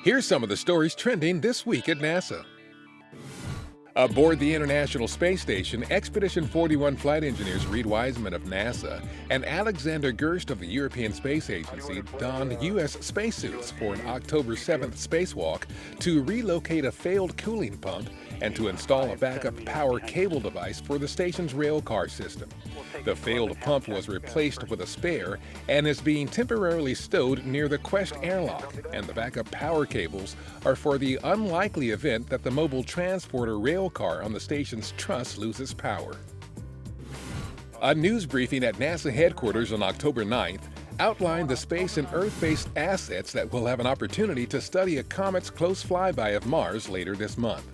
Here's some of the stories trending this week at NASA. Aboard the International Space Station, Expedition 41 flight engineers Reid Wiseman of NASA and Alexander Gerst of the European Space Agency donned U.S. spacesuits for an October 7th spacewalk to relocate a failed cooling pump and to install a backup power cable device for the station's rail car system. The failed pump was replaced with a spare and is being temporarily stowed near the Quest airlock, and the backup power cables are for the unlikely event that the mobile transporter rail car on the station's truss loses power. A news briefing at NASA headquarters on October 9th outlined the space and Earth-based assets that will have an opportunity to study a comet's close flyby of Mars later this month.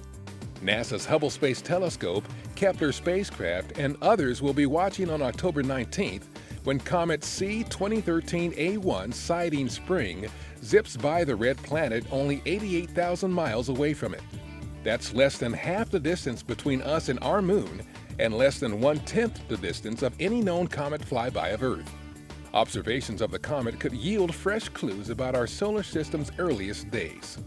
NASA's Hubble Space Telescope, Kepler spacecraft, and others will be watching on October 19th when comet C-2013A1 Siding Spring zips by the red planet only 88,000 miles away from it. That's less than half the distance between us and our moon and less than 1/10 the distance of any known comet flyby of Earth. Observations of the comet could yield fresh clues about our solar system's earliest days.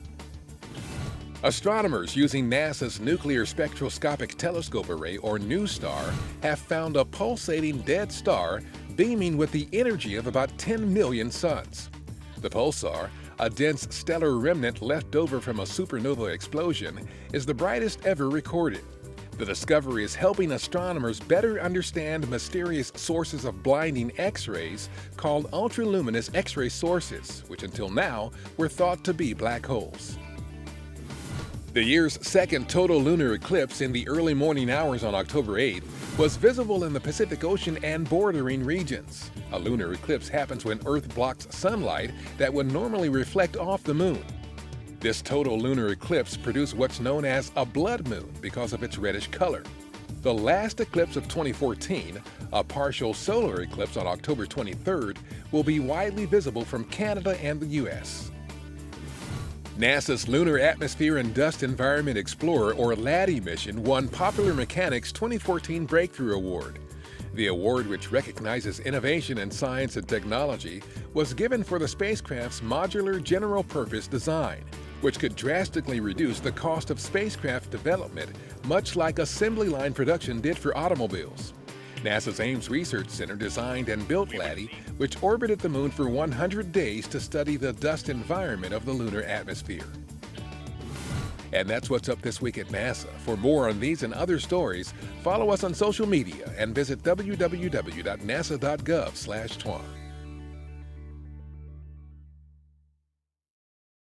Astronomers using NASA's Nuclear Spectroscopic Telescope Array, or NuSTAR, have found a pulsating dead star beaming with the energy of about 10 million suns. The pulsar, a dense stellar remnant left over from a supernova explosion, is the brightest ever recorded. The discovery is helping astronomers better understand mysterious sources of blinding X-rays called ultraluminous X-ray sources, which until now were thought to be black holes. The year's second total lunar eclipse in the early morning hours on October 8th was visible in the Pacific Ocean and bordering regions. A lunar eclipse happens when Earth blocks sunlight that would normally reflect off the moon. This total lunar eclipse produced what's known as a blood moon because of its reddish color. The last eclipse of 2014, a partial solar eclipse on October 23rd, will be widely visible from Canada and the U.S. NASA's Lunar Atmosphere and Dust Environment Explorer, or LADEE mission, won Popular Mechanics' 2014 Breakthrough Award. The award, which recognizes innovation in science and technology, was given for the spacecraft's modular general-purpose design, which could drastically reduce the cost of spacecraft development, much like assembly line production did for automobiles. NASA's Ames Research Center designed and built LADEE, which orbited the moon for 100 days to study the dust environment of the lunar atmosphere. And that's what's up this week at NASA. For more on these and other stories, follow us on social media and visit www.nasa.gov/twan.